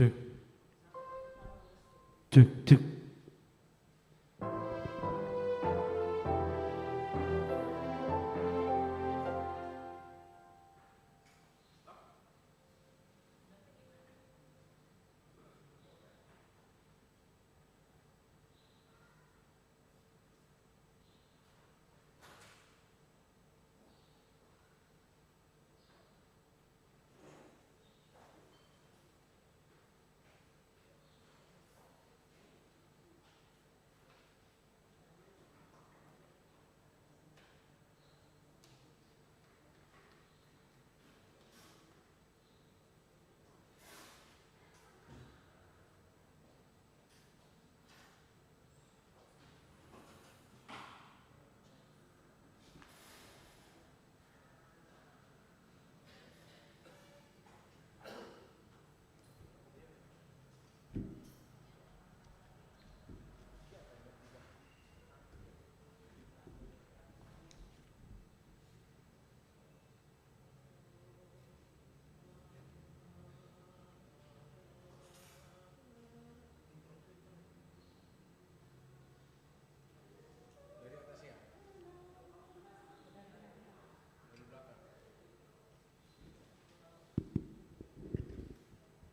Cek. Cek, cek.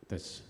Tes.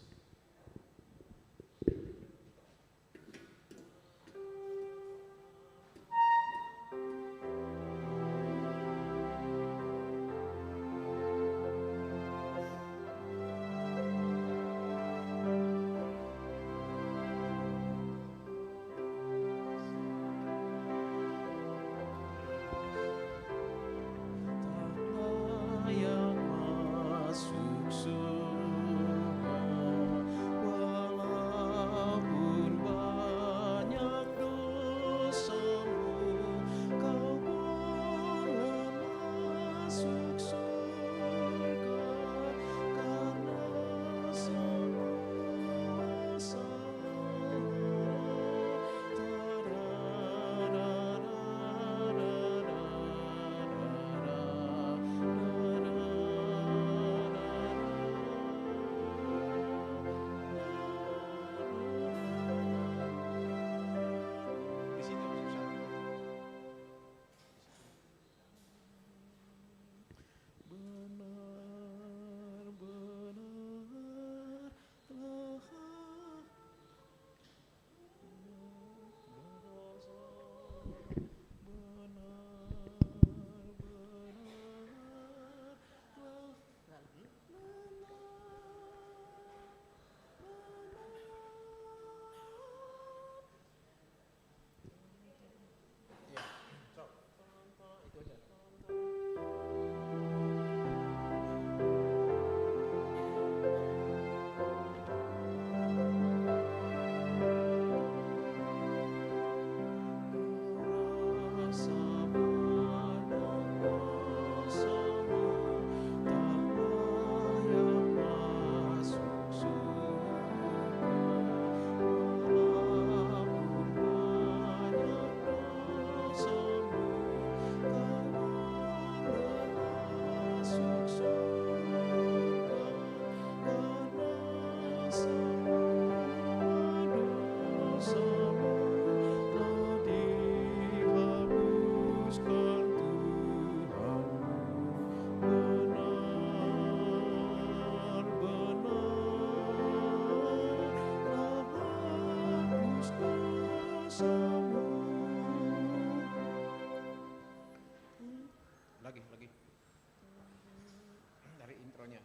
Lagi. Dari intronya.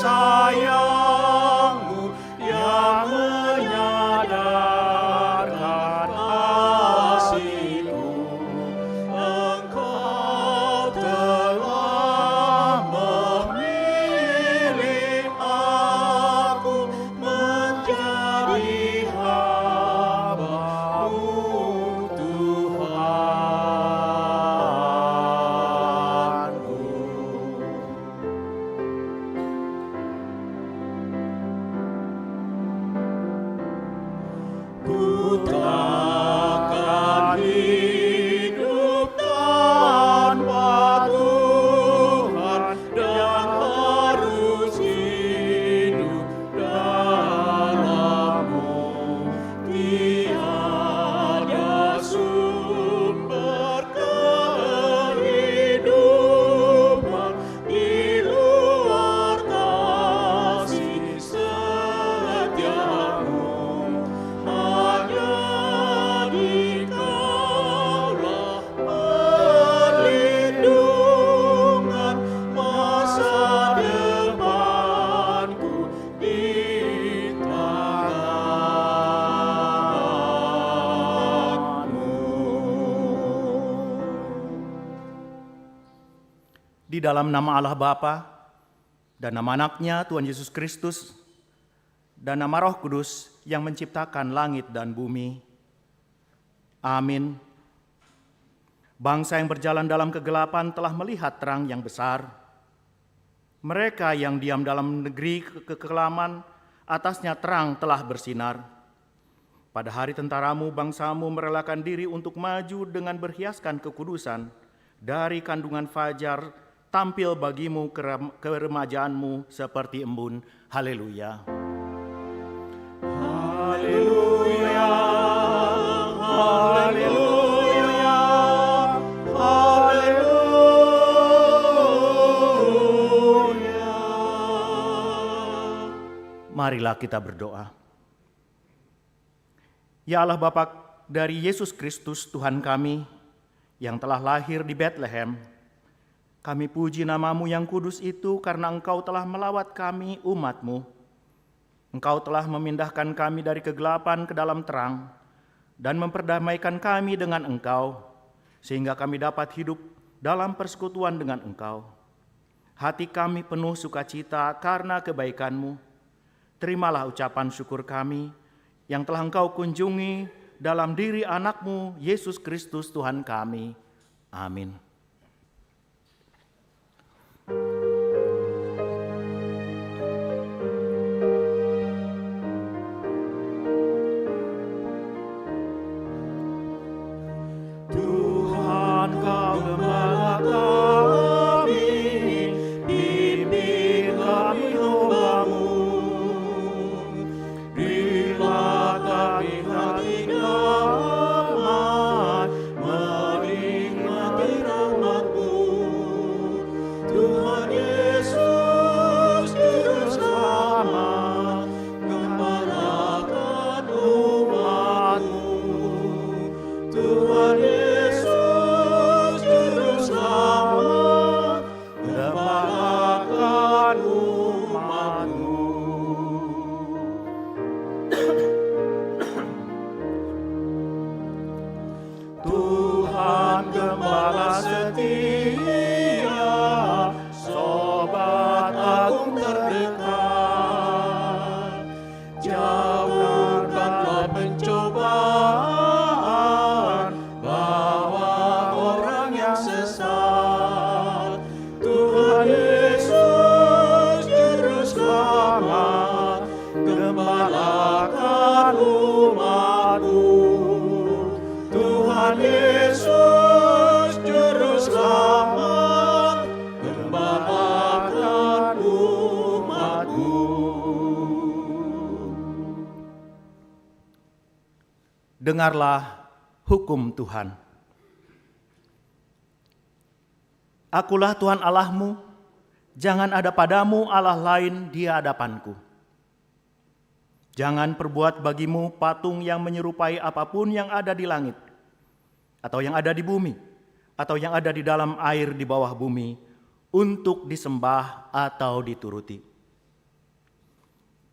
sayang-Mu yang menyadarkan kasih-Mu. Engkau telah memilih aku menjadi hamba-Mu, Tuhanku. Ku takkan hidup tanpa Tuhan dan harus hidup dalam-Mu. Tiada sumber kehidupan di luar kasih setia-Mu. Hanya Dikaulah perlindungan masa depanku di tangan-Mu. Di dalam nama Allah Bapa dan nama Anaknya Tuhan Yesus Kristus dan nama Roh Kudus yang menciptakan langit dan bumi. Amin. Bangsa yang berjalan dalam kegelapan telah melihat terang yang besar. Mereka yang diam dalam negeri kekelaman, atasnya terang telah bersinar. Pada hari tentaramu, bangsamu merelakan diri untuk maju dengan berhiaskan kekudusan. Dari kandungan fajar, tampil bagimu keremajaanmu seperti embun. Haleluya. Haleluya, haleluya, haleluya. Marilah kita berdoa. Ya Allah Bapa dari Yesus Kristus Tuhan kami yang telah lahir di Bethlehem, kami puji nama-Mu yang kudus itu karena Engkau telah melawat kami umat-Mu. Engkau telah memindahkan kami dari kegelapan ke dalam terang dan memperdamaikan kami dengan Engkau, sehingga kami dapat hidup dalam persekutuan dengan Engkau. Hati kami penuh sukacita karena kebaikan-Mu. Terimalah ucapan syukur kami yang telah Engkau kunjungi dalam diri anak-Mu, Yesus Kristus Tuhan kami. Amin. Tuhan, Kau gembala kami, bimbing kami hamba-Mu. Berilah kami hati damai, menikmati rahmat-Mu. Tuhan Yesus, Juru Selamat, gembalakan umat-Mu. Tuhan Yesus, Juru Selamat, gembalakan umat-Mu. Tuhan Gembala setia, Sobat Agung terdekat, jauhkanlah pencobaan, bawa orang yang sesat. Tuhan Yesus, Juru Selamat, gembalakan umat-Mu. Tuhan Yesus, Juru Selamat, gembalakan umat-Mu. Dengarlah hukum Tuhan. Akulah Tuhan Allahmu, jangan ada padamu Allah lain di hadapanku. Jangan perbuat bagimu patung yang menyerupai apapun yang ada di langit, atau yang ada di bumi, atau yang ada di dalam air di bawah bumi, untuk disembah atau dituruti.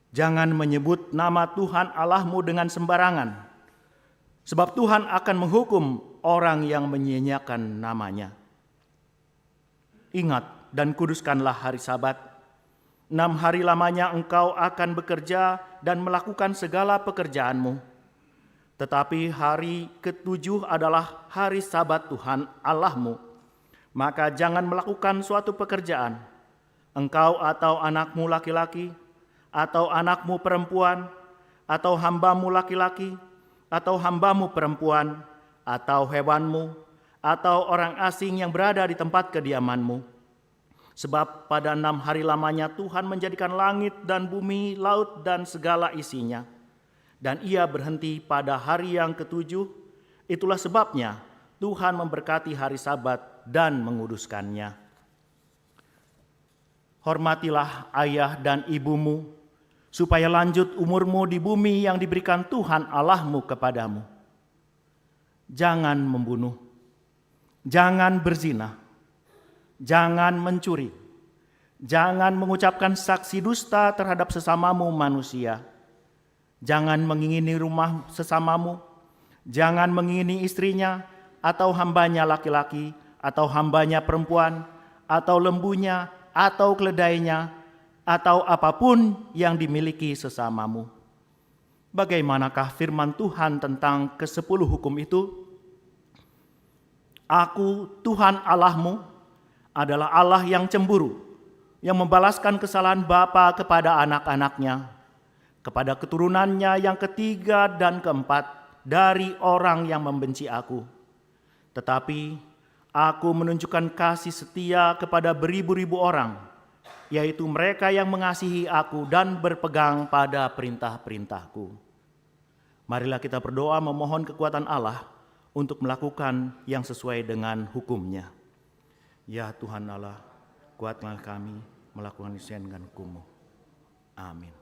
Jangan menyebut nama Tuhan Allahmu dengan sembarangan, sebab Tuhan akan menghukum orang yang menyia-nyiakan namanya. Ingat dan kuduskanlah hari Sabat. 6 hari lamanya engkau akan bekerja dan melakukan segala pekerjaanmu. Tetapi hari ke-7 adalah hari Sabat Tuhan Allahmu. Maka jangan melakukan suatu pekerjaan, engkau atau anakmu laki-laki, atau anakmu perempuan, atau hambamu laki-laki, atau hambamu perempuan, atau hewanmu, atau orang asing yang berada di tempat kediamanmu. Sebab pada 6 hari lamanya Tuhan menjadikan langit dan bumi, laut dan segala isinya. Dan ia berhenti pada hari yang ke-7. Itulah sebabnya Tuhan memberkati hari Sabat dan menguduskannya. Hormatilah ayah dan ibumu, supaya lanjut umurmu di bumi yang diberikan Tuhan Allahmu kepadamu. Jangan membunuh, jangan berzina, jangan mencuri, jangan mengucapkan saksi dusta terhadap sesamamu manusia, jangan mengingini rumah sesamamu, jangan mengingini istrinya, atau hambanya laki-laki, atau hambanya perempuan, atau lembunya, atau keledainya, atau apapun yang dimiliki sesamamu. Bagaimanakah firman Tuhan tentang ke-10 hukum itu? Aku, Tuhan Allahmu, adalah Allah yang cemburu, yang membalaskan kesalahan bapa kepada anak-anaknya, kepada keturunannya yang ketiga dan keempat dari orang yang membenci aku. Tetapi aku menunjukkan kasih setia kepada beribu-ribu orang, yaitu mereka yang mengasihi aku dan berpegang pada perintah-perintahku. Marilah kita berdoa memohon kekuatan Allah untuk melakukan yang sesuai dengan hukum-Nya. Ya Tuhan Allah, kuatkanlah kami melakukan sesuai dengan hukum-Mu. Amin.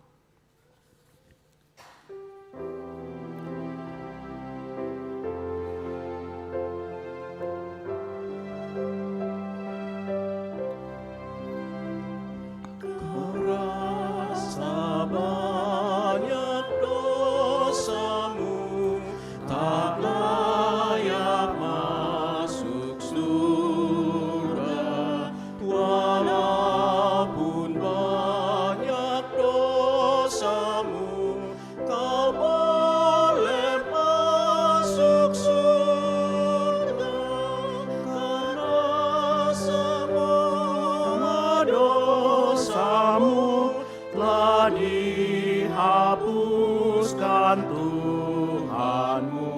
Dihapuskan Tuhanmu,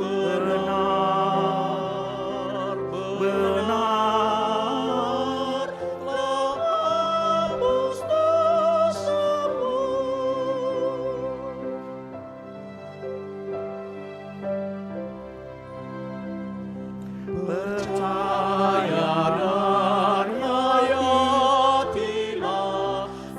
benar, benar, telah hapus dosamu. Percaya dan hayatilah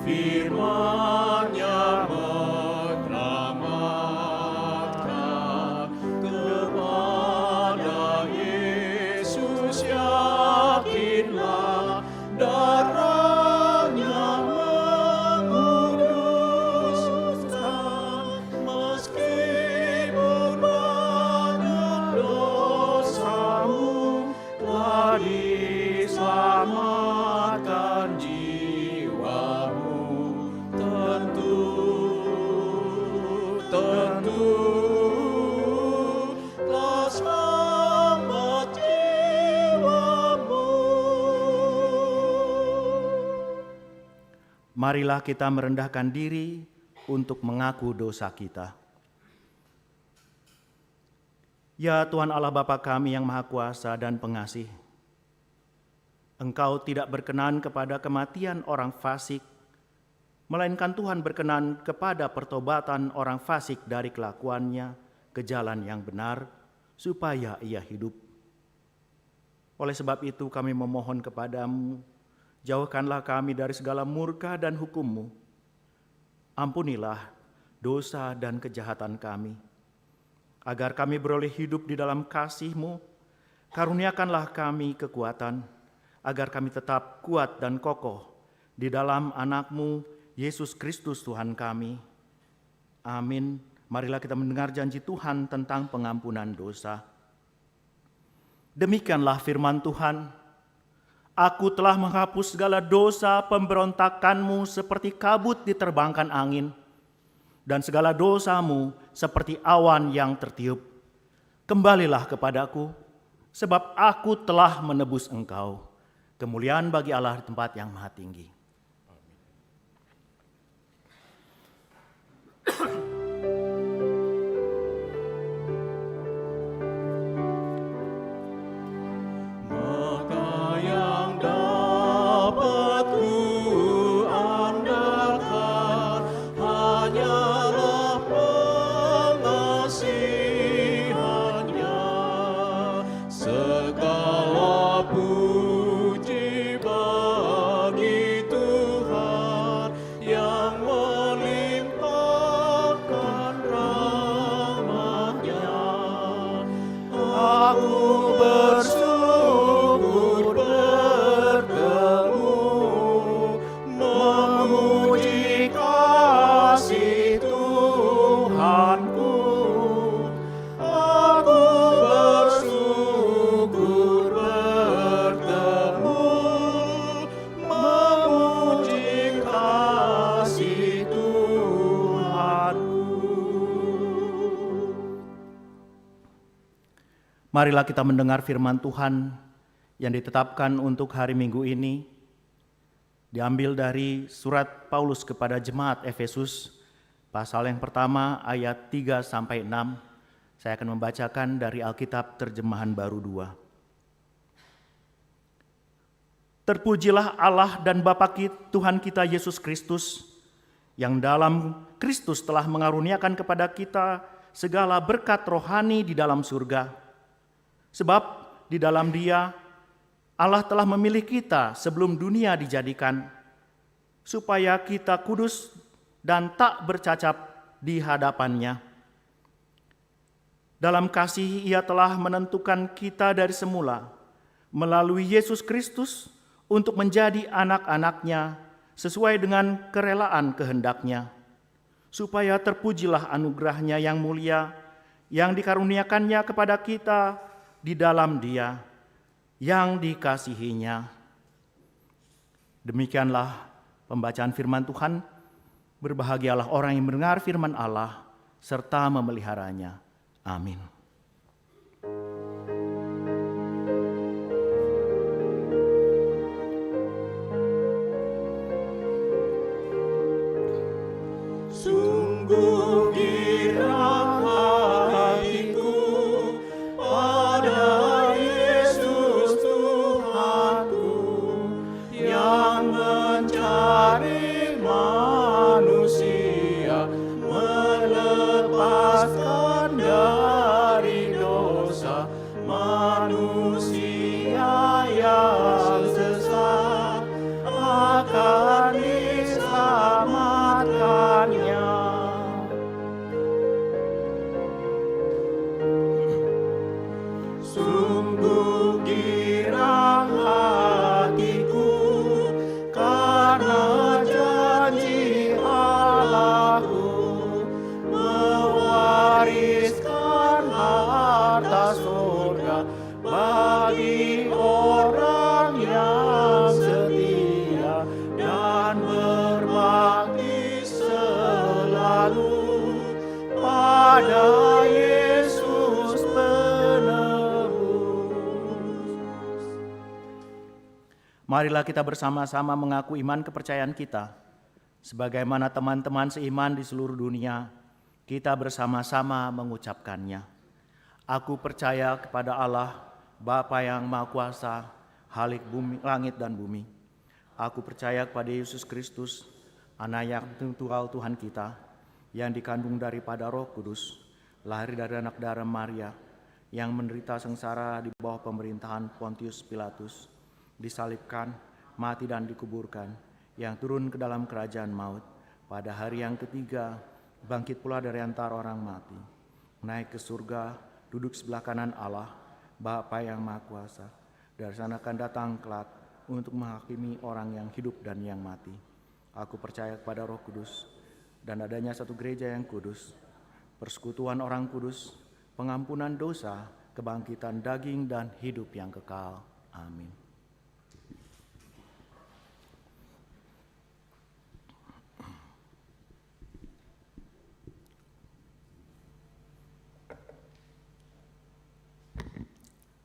firman-Nya menyelamatkan. Kepada Yesus yakinlah, darah-Nya menguduskan. Meskipun banyak dosamu, telah diselamatkan jiwamu. Tentu telah selamat jiwamu. Marilah kita merendahkan diri untuk mengaku dosa kita. Ya Tuhan Allah Bapa kami yang Maha Kuasa dan Pengasih, Engkau tidak berkenan kepada kematian orang fasik, melainkan Tuhan berkenan kepada pertobatan orang fasik dari kelakuannya ke jalan yang benar, supaya ia hidup. Oleh sebab itu kami memohon kepadamu, jauhkanlah kami dari segala murka dan hukum-Mu. Ampunilah dosa dan kejahatan kami, agar kami beroleh hidup di dalam kasih-Mu. Karuniakanlah kami kekuatan, agar kami tetap kuat dan kokoh di dalam Anak-Mu Yesus Kristus Tuhan kami. Amin. Marilah kita mendengar janji Tuhan tentang pengampunan dosa. Demikianlah firman Tuhan. Aku telah menghapus segala dosa pemberontakanmu seperti kabut diterbangkan angin, dan segala dosamu seperti awan yang tertiup. Kembalilah kepadaku, sebab aku telah menebus engkau. Kemuliaan bagi Allah di tempat yang maha tinggi. Marilah kita mendengar firman Tuhan yang ditetapkan untuk hari Minggu ini. Diambil dari surat Paulus kepada jemaat Efesus, pasal yang pertama ayat 3-6. Saya akan membacakan dari Alkitab terjemahan baru 2. Terpujilah Allah dan Bapa Tuhan kita Yesus Kristus, yang dalam Kristus telah mengaruniakan kepada kita segala berkat rohani di dalam surga. Sebab di dalam Dia, Allah telah memilih kita sebelum dunia dijadikan, supaya kita kudus dan tak bercacat di hadapan-Nya. Dalam kasih Ia telah menentukan kita dari semula, melalui Yesus Kristus, untuk menjadi anak-anak-Nya sesuai dengan kerelaan kehendak-Nya, supaya terpujilah anugerah-Nya yang mulia, yang dikaruniakan-Nya kepada kita di dalam Dia yang dikasihi-Nya. Demikianlah pembacaan firman Tuhan. Berbahagialah orang yang mendengar firman Allah serta memeliharanya. Amin. Sungguh girang hatiku pada Yesus Tuhanku, yang mencari manusia, melepaskan dari dosa manusia yang sesat, akan diselamatkannya. Sungguh girang hatiku karena janji Allahku, mewariskan harta surga bagi orang yang setia dan berbakti selalu pada Yesus penebus. Marilah kita bersama-sama mengaku iman kepercayaan kita. Sebagaimana teman-teman seiman di seluruh dunia, kita bersama-sama mengucapkannya. Aku percaya kepada Allah, Bapa yang Maha Kuasa, Khalik langit dan bumi. Aku percaya kepada Yesus Kristus, Anak yang tunggal Tuhan kita, yang dikandung daripada Roh Kudus, lahir dari anak darah Maria, yang menderita sengsara di bawah pemerintahan Pontius Pilatus, disalibkan, mati dan dikuburkan, yang turun ke dalam kerajaan maut, pada hari yang ketiga bangkit pula dari antara orang mati, naik ke surga, duduk sebelah kanan Allah, Bapa yang Maha Kuasa. Dari sana akan datang kelak untuk menghakimi orang yang hidup dan yang mati. Aku percaya kepada Roh Kudus dan adanya satu gereja yang kudus, persekutuan orang kudus, pengampunan dosa, kebangkitan daging dan hidup yang kekal. Amin.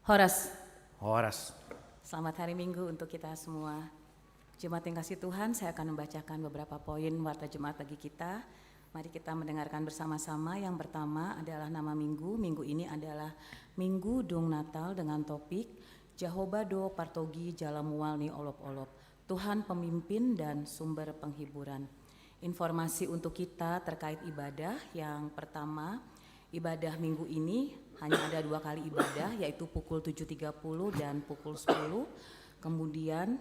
Horas, Horas. selamat hari Minggu untuk kita semua. Jemaat yang kasih Tuhan, saya akan membacakan beberapa poin warta Jemaat bagi kita. Mari kita mendengarkan bersama-sama. Yang pertama adalah nama minggu. Minggu ini adalah Minggu Dung Natal dengan topik Jehovah Do Partogi Jalamual Ni Olop-Olop, Tuhan pemimpin dan sumber penghiburan. Informasi untuk kita terkait ibadah. Yang pertama, ibadah minggu ini hanya ada 2 kali ibadah, yaitu pukul 7.30 dan pukul 10. Kemudian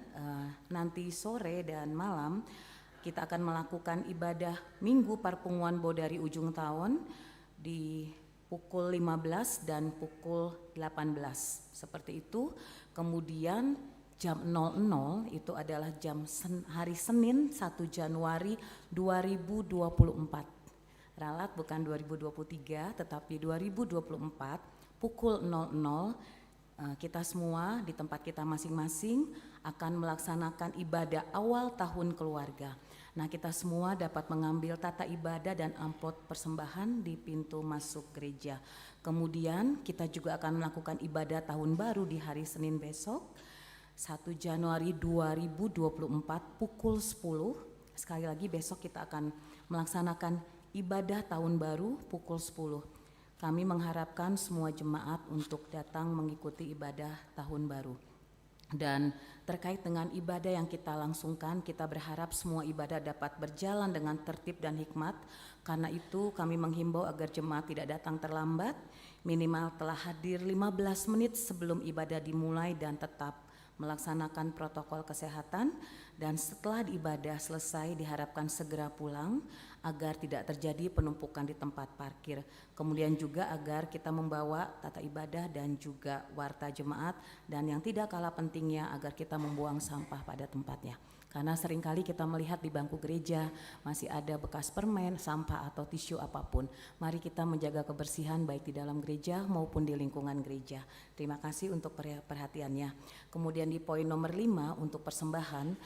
nanti sore dan malam kita akan melakukan ibadah Minggu Parpunguan Bodari ujung tahun di pukul 15 dan pukul 18. Seperti itu. Kemudian jam 00 itu adalah hari Senin 1 Januari 2024. Ralat bukan 2023 tetapi 2024 pukul 00 kita semua di tempat kita masing-masing akan melaksanakan ibadah awal tahun keluarga. Nah, kita semua dapat mengambil tata ibadah dan amplop persembahan di pintu masuk gereja. Kemudian kita juga akan melakukan ibadah tahun baru di hari Senin besok 1 Januari 2024 pukul 10. Sekali lagi besok kita akan melaksanakan ibadah tahun baru pukul 10. Kami mengharapkan semua jemaat untuk datang mengikuti ibadah tahun baru. Dan terkait dengan ibadah yang kita langsungkan, kita berharap semua ibadah dapat berjalan dengan tertib dan hikmat. Karena itu kami menghimbau agar jemaat tidak datang terlambat, minimal telah hadir 15 menit sebelum ibadah dimulai dan tetap melaksanakan protokol kesehatan. Dan setelah ibadah selesai diharapkan segera pulang agar tidak terjadi penumpukan di tempat parkir. Kemudian juga agar kita membawa tata ibadah dan juga warta jemaat, dan yang tidak kalah pentingnya agar kita membuang sampah pada tempatnya. Karena seringkali kita melihat di bangku gereja masih ada bekas permen, sampah atau tisu apapun. Mari kita menjaga kebersihan baik di dalam gereja maupun di lingkungan gereja. Terima kasih untuk perhatiannya. Kemudian di poin nomor 5 untuk persembahan.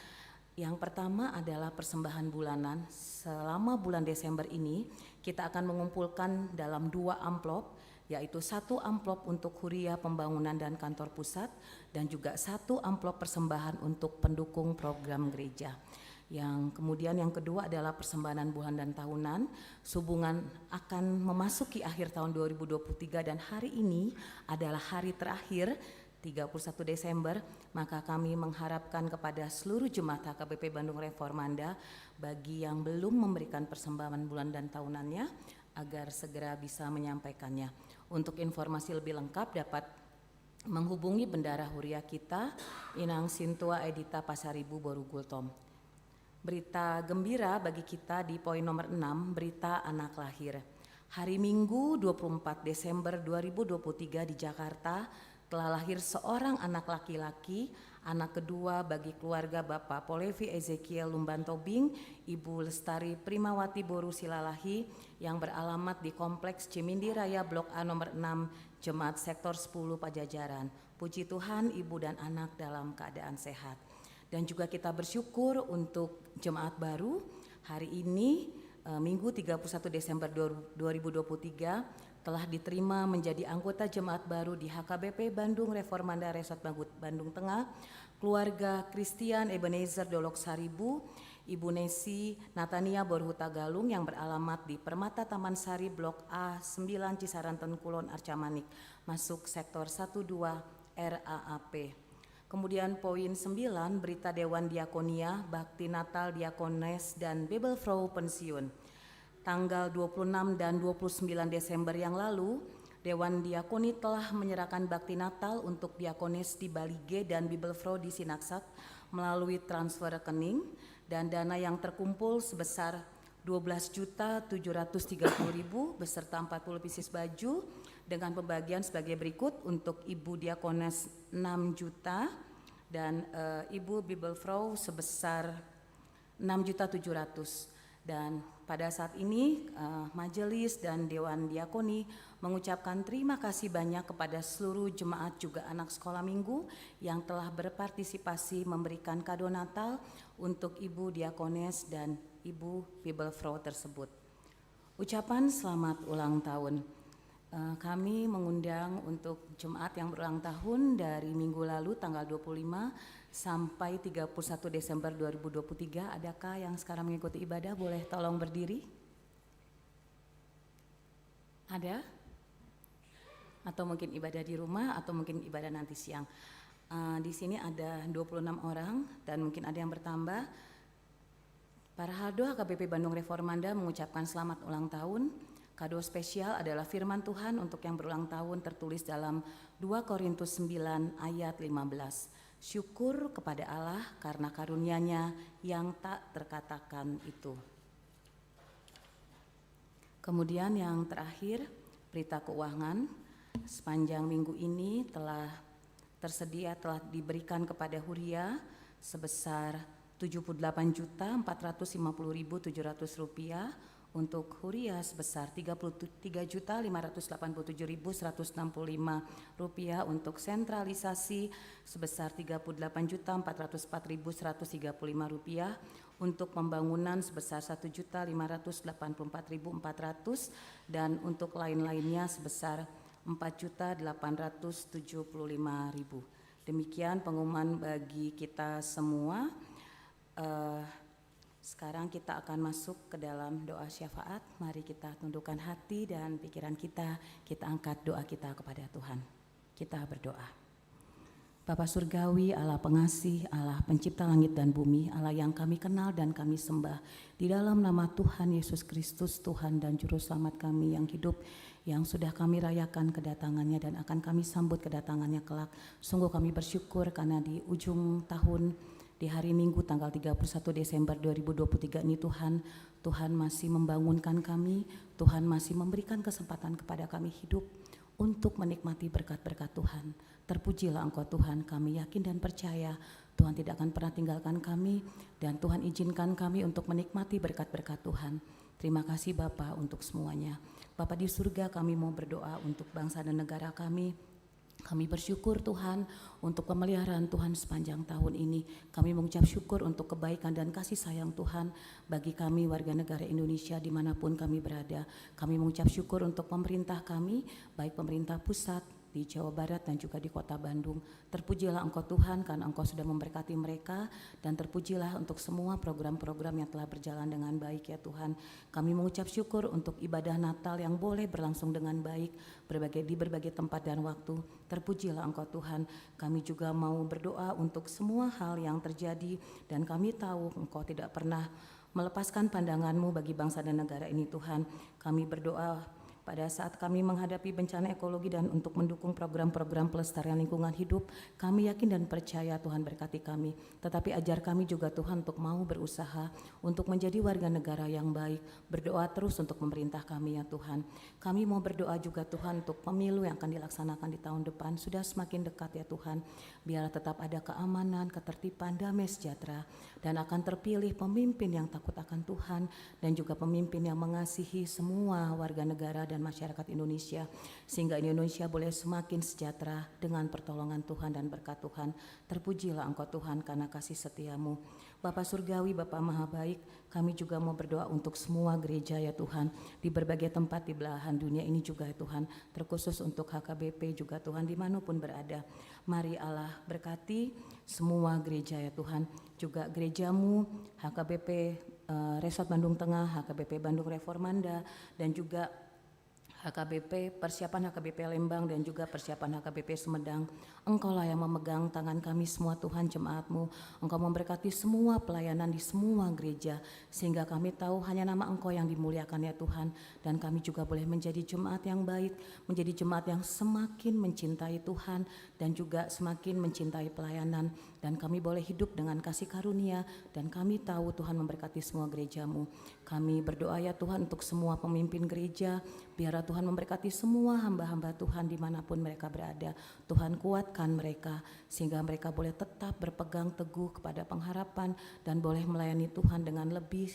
Yang pertama adalah persembahan bulanan. Selama bulan Desember ini kita akan mengumpulkan dalam 2 amplop, yaitu 1 amplop untuk Huria Pembangunan dan Kantor Pusat dan juga 1 amplop persembahan untuk pendukung program gereja. Yang kemudian yang kedua adalah persembahan bulan dan tahunan. Sehubungan akan memasuki akhir tahun 2023 dan hari ini adalah hari terakhir 31 Desember, maka kami mengharapkan kepada seluruh jemaat HKBP Bandung Reformanda bagi yang belum memberikan persembahan bulan dan tahunannya agar segera bisa menyampaikannya. Untuk informasi lebih lengkap dapat menghubungi Bendara Huria kita, Inang Sintua Edita Pasaribu Borugultom. Berita gembira bagi kita di poin nomor 6, berita anak lahir. Hari Minggu 24 Desember 2023 di Jakarta telah lahir seorang anak laki-laki, anak kedua bagi keluarga Bapak Polevi Ezekiel Lumban Tobing, Ibu Lestari Primawati Boru Silalahi yang beralamat di Kompleks Cimindi Raya Blok A nomor 6, Jemaat Sektor 10 Pajajaran. Puji Tuhan, ibu dan anak dalam keadaan sehat. Dan juga kita bersyukur untuk jemaat baru hari ini Minggu 31 Desember 2023 telah diterima menjadi anggota jemaat baru di HKBP Bandung Reformanda Resort Bandung Tengah, keluarga Christian Ebenezer Dolok Saribu, Ibu Nesi Natania Borhuta Galung yang beralamat di Permata Taman Sari Blok A 9 Cisaranten Kulon Arcamanik, masuk sektor 12 RAAP. Kemudian poin 9, berita Dewan Diakonia, Bakti Natal Diakones dan Bibelfrau pensiun. Tanggal 26 dan 29 Desember yang lalu, Dewan Diakoni telah menyerahkan bakti Natal untuk Diakonis di Bali G dan Bibelfrau di Sinaksak melalui transfer rekening, dan dana yang terkumpul sebesar 12.730.000 beserta 40 pieces baju dengan pembagian sebagai berikut: untuk Ibu Diakones 6 juta dan Ibu Bibelfrau sebesar 6.700.000. Dan pada saat ini majelis dan Dewan Diakoni mengucapkan terima kasih banyak kepada seluruh jemaat juga anak sekolah minggu yang telah berpartisipasi memberikan kado Natal untuk Ibu Diakones dan Ibu Bibelfrau tersebut. Ucapan selamat ulang tahun. Kami mengundang untuk jemaat yang berulang tahun dari minggu lalu tanggal 25 sampai 31 Desember 2023. Adakah yang sekarang mengikuti ibadah? Boleh tolong berdiri? Ada? Atau mungkin ibadah di rumah atau mungkin ibadah nanti siang. Di sini ada 26 orang dan mungkin ada yang bertambah. Para Haldo HKBP Bandung Reformanda mengucapkan selamat ulang tahun. Kado spesial adalah firman Tuhan untuk yang berulang tahun tertulis dalam 2 Korintus 9 ayat 15. Syukur kepada Allah karena karunia-Nya yang tak terkatakan itu. Kemudian yang terakhir, berita keuangan. Sepanjang minggu ini telah diberikan kepada Huria sebesar Rp78.450.700, untuk Huria sebesar Rp33.587.165, untuk sentralisasi sebesar Rp38.404.135, untuk pembangunan sebesar Rp1.584.400, dan untuk lain-lainnya sebesar Rp4.875.000. Demikian pengumuman bagi kita semua. Sekarang kita akan masuk ke dalam doa syafaat. Mari kita tundukkan hati dan pikiran kita angkat doa kita kepada Tuhan. Kita berdoa. Bapa Surgawi, Allah pengasih, Allah pencipta langit dan bumi, Allah yang kami kenal dan kami sembah. Di dalam nama Tuhan Yesus Kristus, Tuhan dan Juru Selamat kami yang hidup, yang sudah kami rayakan kedatangannya dan akan kami sambut kedatangannya kelak. Sungguh kami bersyukur karena di ujung tahun, di hari Minggu tanggal 31 Desember 2023 ini Tuhan masih membangunkan kami, Tuhan masih memberikan kesempatan kepada kami hidup untuk menikmati berkat-berkat Tuhan. Terpujilah Engkau Tuhan, kami yakin dan percaya Tuhan tidak akan pernah tinggalkan kami dan Tuhan izinkan kami untuk menikmati berkat-berkat Tuhan. Terima kasih Bapa untuk semuanya. Bapa di surga, kami mau berdoa untuk bangsa dan negara kami. Kami bersyukur Tuhan untuk pemeliharaan Tuhan sepanjang tahun ini. Kami mengucap syukur untuk kebaikan dan kasih sayang Tuhan bagi kami warga negara Indonesia dimanapun kami berada. Kami mengucap syukur untuk pemerintah kami, baik pemerintah pusat, di Jawa Barat dan juga di Kota Bandung. Terpujilah Engkau Tuhan karena Engkau sudah memberkati mereka, dan terpujilah untuk semua program-program yang telah berjalan dengan baik ya Tuhan. Kami mengucap syukur untuk ibadah Natal yang boleh berlangsung dengan baik di berbagai tempat dan waktu. Terpujilah Engkau Tuhan. Kami juga mau berdoa untuk semua hal yang terjadi dan kami tahu Engkau tidak pernah melepaskan pandangan-Mu bagi bangsa dan negara ini Tuhan. Kami berdoa pada saat kami menghadapi bencana ekologi dan untuk mendukung program-program pelestarian lingkungan hidup, kami yakin dan percaya Tuhan berkati kami. Tetapi ajar kami juga Tuhan untuk mau berusaha untuk menjadi warga negara yang baik, berdoa terus untuk pemerintah kami ya Tuhan. Kami mau berdoa juga Tuhan untuk pemilu yang akan dilaksanakan di tahun depan, sudah semakin dekat ya Tuhan. Biarlah tetap ada keamanan, ketertiban, damai sejahtera, dan akan terpilih pemimpin yang takut akan Tuhan dan juga pemimpin yang mengasihi semua warga negara dan masyarakat Indonesia, sehingga Indonesia boleh semakin sejahtera dengan pertolongan Tuhan dan berkat Tuhan. Terpujilah Engkau Tuhan karena kasih setia-Mu. Bapa Surgawi, Bapa Maha Baik, kami juga mau berdoa untuk semua gereja ya Tuhan, di berbagai tempat di belahan dunia ini juga ya Tuhan, terkhusus untuk HKBP juga Tuhan dimanapun berada. Mari Allah berkati semua gereja ya Tuhan, juga gereja-Mu, HKBP Resort Bandung Tengah, HKBP Bandung Reformanda, dan juga HKBP, persiapan HKBP Lembang dan juga persiapan HKBP Sumedang. Engkaulah yang memegang tangan kami semua Tuhan, jemaat-Mu. Engkau memberkati semua pelayanan di semua gereja, sehingga kami tahu hanya nama Engkau yang dimuliakan ya Tuhan. Dan kami juga boleh menjadi jemaat yang baik, menjadi jemaat yang semakin mencintai Tuhan dan juga semakin mencintai pelayanan, dan kami boleh hidup dengan kasih karunia, dan kami tahu Tuhan memberkati semua gereja-Mu. Kami berdoa ya Tuhan untuk semua pemimpin gereja, biarlah Tuhan memberkati semua hamba-hamba Tuhan dimanapun mereka berada. Tuhan kuatkan mereka sehingga mereka boleh tetap berpegang teguh kepada pengharapan dan boleh melayani Tuhan dengan lebih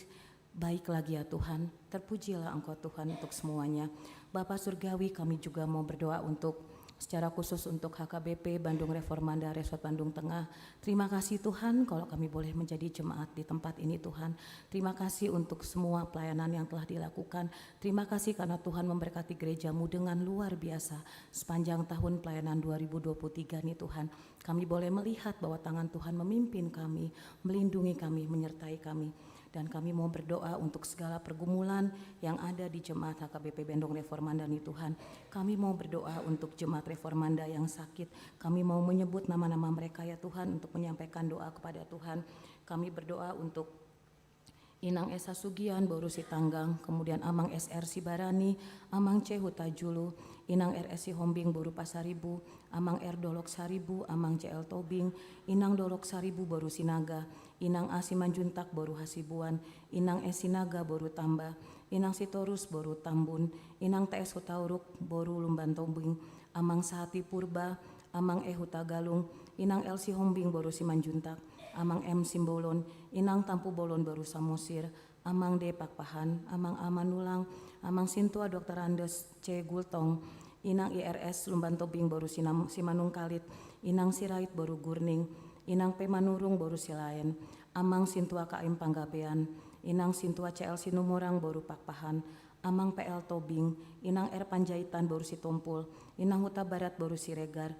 baik lagi ya Tuhan. Terpujilah Engkau Tuhan untuk semuanya. Bapa Surgawi, kami juga mau berdoa untuk secara khusus untuk HKBP Bandung Reformanda Resort Bandung Tengah. Terima kasih Tuhan kalau kami boleh menjadi jemaat di tempat ini Tuhan. Terima kasih untuk semua pelayanan yang telah dilakukan. Terima kasih karena Tuhan memberkati gereja-Mu dengan luar biasa sepanjang tahun pelayanan 2023 ini Tuhan. Kami boleh melihat bahwa tangan Tuhan memimpin kami, melindungi kami, menyertai kami. Dan kami mau berdoa untuk segala pergumulan yang ada di jemaat HKBP Bandung Reformanda nih Tuhan. Kami mau berdoa untuk jemaat Reformanda yang sakit. Kami mau menyebut nama-nama mereka ya Tuhan untuk menyampaikan doa kepada Tuhan. Kami berdoa untuk Inang Esa Sugian, Boru Sitanggang, kemudian Amang SR Sibarani, Amang C Hutajulu, Inang RS Hombing Boru Pasaribu, Amang R Dolok Saribu, Amang CL Tobing, Inang Dolok Saribu Boru Sinaga, Inang A Simanjuntak Boru Hasibuan, Inang S Sinaga Boru Tamba, Inang Sitorus Boru Tambun, Inang TS Hutauruk Boru Lumban Tobing, Amang Sahati Purba, Amang E Hutagalung, Inang LC Hombing Boru Simanjuntak, Amang M Simbolon, Inang Tampu Bolon Baru Samosir, Amang D Pakpahan, Amang Amanulang, Amang Sintua Dr. Andes C Gultong, Inang IRS Lumban Tobing Baru Simanung Kalit, Inang Sirait Baru Gurning, Inang P Manurung Baru Silayan, Amang Sintua KM Panggabean, Inang Sintua CL Sinumurang Baru Pakpahan, Amang PL Tobing, Inang R Panjaitan Baru Situmpul, Inang Huta Barat Baru Siregar,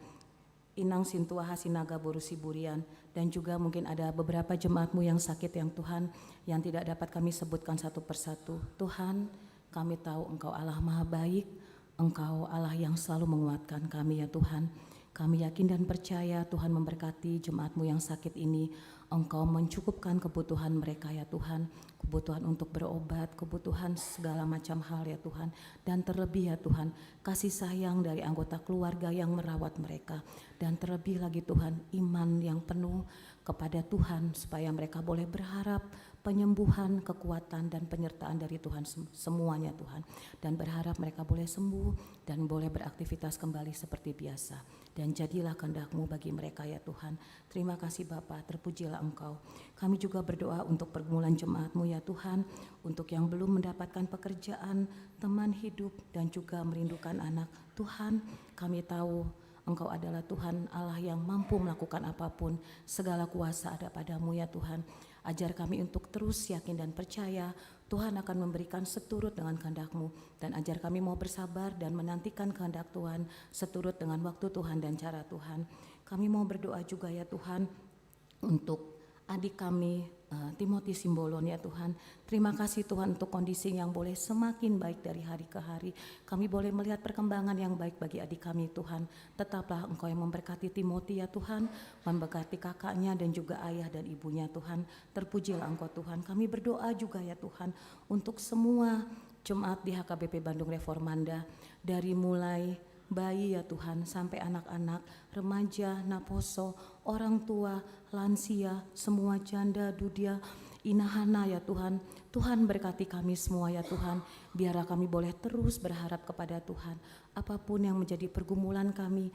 Inang Sintua Hasinaga Boru Siburian, dan juga mungkin ada beberapa jemaat-Mu yang sakit yang Tuhan yang tidak dapat kami sebutkan satu persatu. Tuhan, kami tahu Engkau Allah Maha Baik, Engkau Allah yang selalu menguatkan kami ya Tuhan. Kami yakin dan percaya Tuhan memberkati jemaat-Mu yang sakit ini. Engkau mencukupkan kebutuhan mereka ya Tuhan, kebutuhan untuk berobat, kebutuhan segala macam hal ya Tuhan. Dan terlebih ya Tuhan, kasih sayang dari anggota keluarga yang merawat mereka. Dan terlebih lagi Tuhan, iman yang penuh kepada Tuhan supaya mereka boleh berharap penyembuhan, kekuatan dan penyertaan dari Tuhan semuanya Tuhan. Dan berharap mereka boleh sembuh dan boleh beraktivitas kembali seperti biasa. Dan jadilah kehendak-Mu bagi mereka ya Tuhan. Terima kasih Bapa, terpujilah Engkau. Kami juga berdoa untuk pergumulan jemaat-Mu ya Tuhan, untuk yang belum mendapatkan pekerjaan, teman hidup dan juga merindukan anak. Tuhan, kami tahu Engkau adalah Tuhan Allah yang mampu melakukan apapun. Segala kuasa ada pada-Mu ya Tuhan. Ajar kami untuk terus yakin dan percaya Tuhan akan memberikan seturut dengan kehendak-Mu, dan ajar kami mau bersabar dan menantikan kehendak Tuhan seturut dengan waktu Tuhan dan cara Tuhan. Kami mau berdoa juga ya Tuhan untuk adik kami Timothy Simbolon ya Tuhan. Terima kasih Tuhan untuk kondisi yang boleh semakin baik dari hari ke hari. Kami boleh melihat perkembangan yang baik bagi adik kami Tuhan. Tetaplah Engkau yang memberkati Timothy ya Tuhan, memberkati kakaknya dan juga ayah dan ibunya Tuhan. Terpujilah Engkau Tuhan. Kami berdoa juga ya Tuhan untuk semua jemaat di HKBP Bandung Reformanda, dari mulai bayi ya Tuhan sampai anak-anak, remaja, naposo, orang tua, lansia, semua janda, dudia, inahana ya Tuhan. Tuhan berkati kami semua ya Tuhan. Biarlah kami boleh terus berharap kepada Tuhan. Apapun yang menjadi pergumulan kami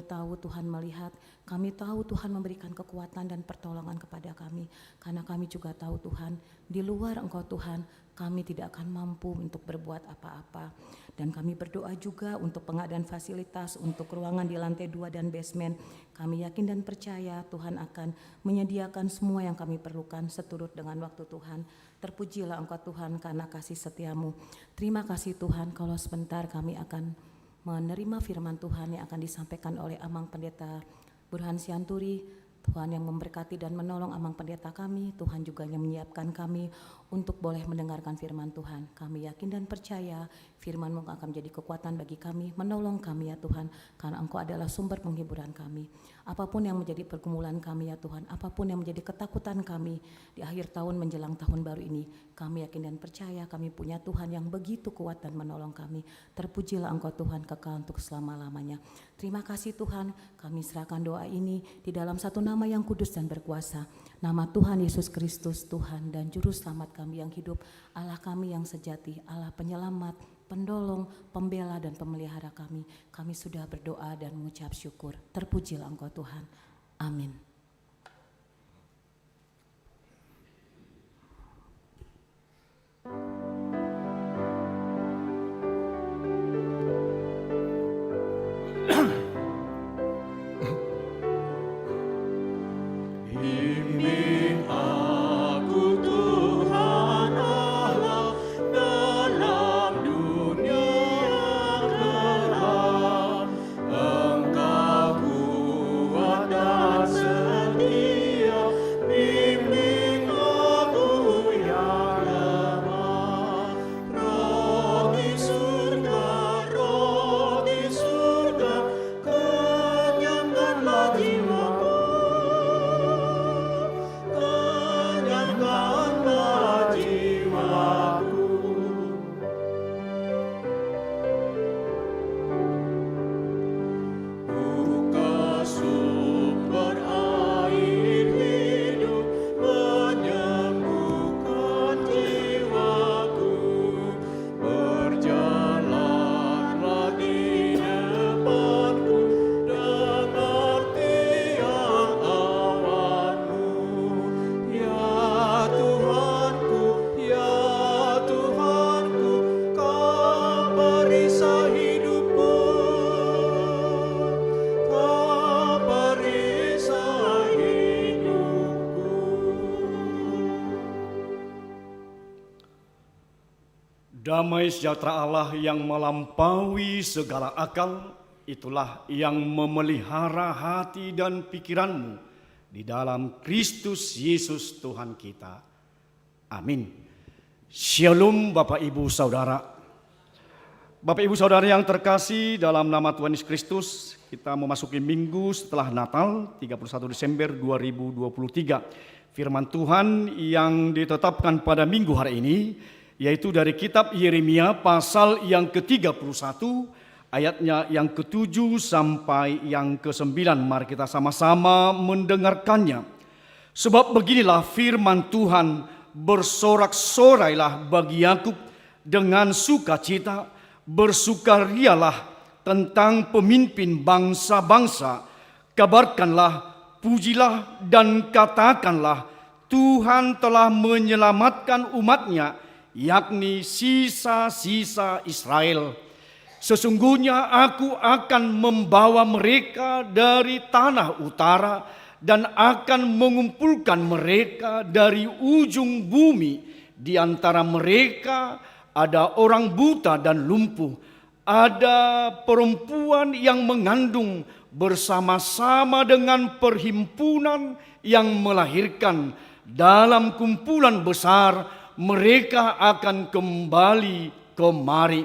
tahu Tuhan melihat. Kami tahu Tuhan memberikan kekuatan dan pertolongan kepada kami. Karena kami juga tahu Tuhan, di luar Engkau Tuhan, kami tidak akan mampu untuk berbuat apa-apa. Dan kami berdoa juga untuk pengadaan fasilitas untuk ruangan di lantai 2 dan basement. Kami yakin dan percaya Tuhan akan menyediakan semua yang kami perlukan seturut dengan waktu Tuhan. Terpujilah Engkau Tuhan karena kasih setia-Mu. Terima kasih Tuhan, kalau sebentar kami akan menerima firman Tuhan yang akan disampaikan oleh Amang Pendeta Burhan Sianturi. Tuhan yang memberkati dan menolong Amang Pendeta kami, Tuhan juga yang menyiapkan kami untuk boleh mendengarkan firman Tuhan. Kami yakin dan percaya firman-Mu akan menjadi kekuatan bagi kami, menolong kami ya Tuhan, karena Engkau adalah sumber penghiburan kami. Apapun yang menjadi pergumulan kami ya Tuhan, apapun yang menjadi ketakutan kami di akhir tahun menjelang tahun baru ini, kami yakin dan percaya kami punya Tuhan yang begitu kuat dan menolong kami. Terpujilah Engkau Tuhan kekal untuk selama-lamanya. Terima kasih Tuhan, kami serahkan doa ini di dalam satu nama nama yang kudus dan berkuasa, nama Tuhan Yesus Kristus, Tuhan dan Juru Selamat kami yang hidup, Allah kami yang sejati, Allah penyelamat, pendolong, pembela dan pemelihara kami. Kami sudah berdoa dan mengucap syukur. Terpujilah Engkau Tuhan. Amin. Bimbing aku Tuhan Allah dalam dunia gelap. Engkau kuat dan setia, bimbing aku yang lemah. Roti surga, kenyangkanlah jiwaku. Kenyangkanlah jiwaku. Buka sumber air hidup, menyembuhkan jiwaku. Berjalanlah di depanku dengan tiang awanmu. Ya Tuhanku, Kau perisai hidupku, Kau perisai hidupku. Damai sejahtera Allah yang melampaui segala akal, itulah yang memelihara hati dan pikiranmu di dalam Kristus Yesus Tuhan kita. Amin. Shalom Bapak Ibu Saudara. Bapak Ibu Saudara yang terkasih, dalam nama Tuhan Yesus Kristus, kita memasuki minggu setelah Natal, 31 Desember 2023. Firman Tuhan yang ditetapkan pada minggu hari ini, yaitu dari kitab Yeremia pasal yang ke-31, ayatnya yang ke-7 sampai yang ke-9. Mari kita sama-sama mendengarkannya. Sebab beginilah firman Tuhan, bersorak-sorailah bagi Yakub dengan sukacita, bersukarialah tentang pemimpin bangsa-bangsa. Kabarkanlah, pujilah dan katakanlah, Tuhan telah menyelamatkan umatnya, yakni sisa-sisa Israel. Sesungguhnya aku akan membawa mereka dari tanah utara dan akan mengumpulkan mereka dari ujung bumi. Di antara mereka ada orang buta dan lumpuh, ada perempuan yang mengandung bersama-sama dengan perhimpunan yang melahirkan. Dalam kumpulan besar mereka akan kembali kemari.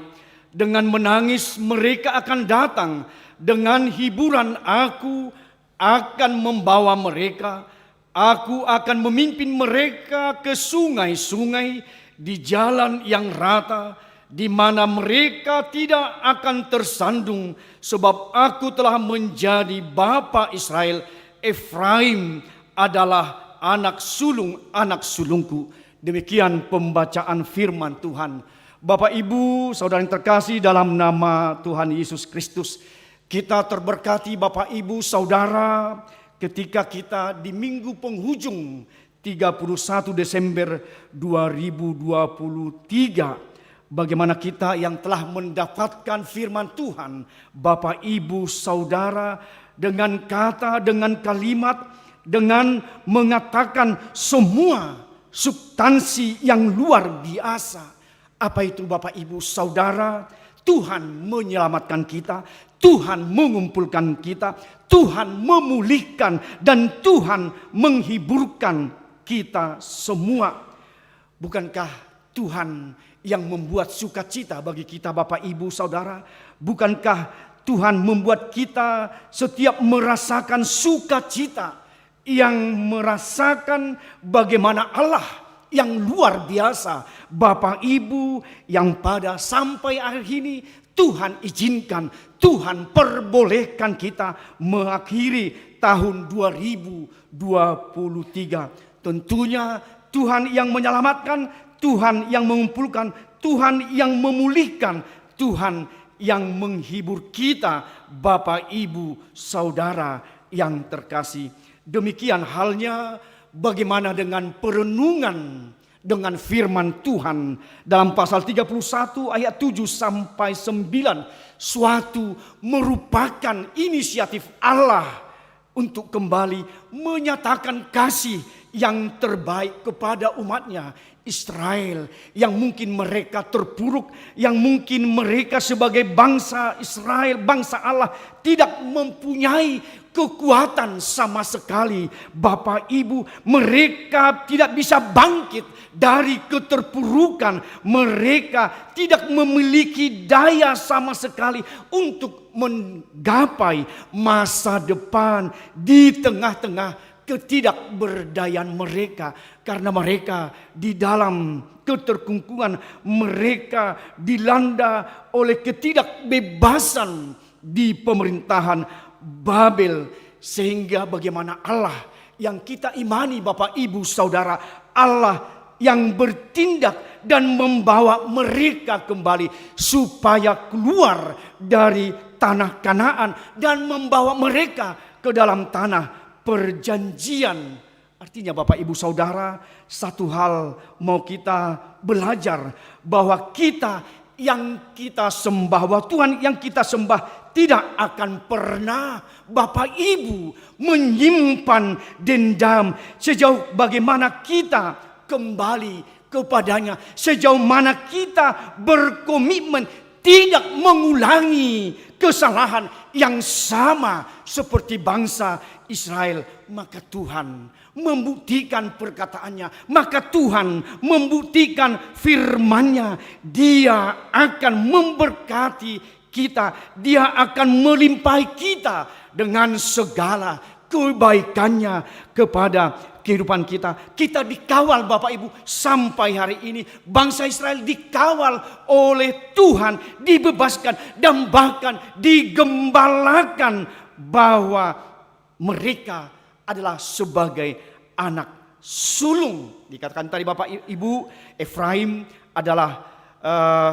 Dengan menangis mereka akan datang, dengan hiburan aku akan membawa mereka. Aku akan memimpin mereka ke sungai-sungai di jalan yang rata, di mana mereka tidak akan tersandung, sebab aku telah menjadi bapa Israel. Efraim adalah anak sulungku. Demikian pembacaan firman Tuhan. Bapak Ibu Saudara yang terkasih, dalam nama Tuhan Yesus Kristus, kita terberkati Bapak Ibu Saudara ketika kita di minggu penghujung 31 Desember 2023. Bagaimana kita yang telah mendapatkan firman Tuhan, Bapak Ibu Saudara, dengan kata, dengan kalimat, dengan mengatakan semua substansi yang luar biasa. Apa itu Bapak Ibu Saudara? Tuhan menyelamatkan kita, Tuhan mengumpulkan kita, Tuhan memulihkan, dan Tuhan menghiburkan kita semua. Bukankah Tuhan yang membuat sukacita bagi kita Bapak Ibu Saudara? Bukankah Tuhan membuat kita setiap merasakan sukacita, yang merasakan bagaimana Allah yang luar biasa, Bapak Ibu, yang pada sampai akhir ini Tuhan izinkan, Tuhan perbolehkan kita mengakhiri tahun 2023. Tentunya Tuhan yang menyelamatkan, Tuhan yang mengumpulkan, Tuhan yang memulihkan, Tuhan yang menghibur kita, Bapak, Ibu, Saudara yang terkasih. Demikian halnya bagaimana dengan perenungan dengan firman Tuhan dalam pasal 31 ayat 7 sampai 9. Suatu merupakan inisiatif Allah untuk kembali menyatakan kasih yang terbaik kepada umatnya Israel, yang mungkin mereka terpuruk, yang mungkin mereka sebagai bangsa Israel, bangsa Allah tidak mempunyai kekuatan sama sekali. Bapak Ibu, mereka tidak bisa bangkit dari keterpurukan. Mereka tidak memiliki daya sama sekali untuk menggapai masa depan di tengah-tengah ketidakberdayaan mereka, karena mereka di dalam keterkungkungan, mereka dilanda oleh ketidakbebasan di pemerintahan Babel. Sehingga bagaimana Allah yang kita imani, Bapak, Ibu, Saudara, Allah yang bertindak dan membawa mereka kembali supaya keluar dari tanah Kanaan dan membawa mereka ke dalam tanah perjanjian. Artinya Bapak, Ibu, Saudara, satu hal mau kita belajar, bahwa kita yang kita sembah, bahwa Tuhan yang kita sembah tidak akan pernah, Bapak Ibu, menyimpan dendam. Sejauh bagaimana kita kembali kepadanya, sejauh mana kita berkomitmen tidak mengulangi kesalahan yang sama seperti bangsa Israel, maka Tuhan membuktikan perkataannya, maka Tuhan membuktikan firman-Nya. Dia akan memberkati kita, Dia akan melimpahi kita dengan segala kebaikannya kepada kehidupan kita. Kita dikawal, Bapak Ibu, sampai hari ini bangsa Israel dikawal oleh Tuhan, dibebaskan dan bahkan digembalakan bahwa mereka adalah sebagai anak sulung. Dikatakan tadi Bapak Ibu, Efraim adalah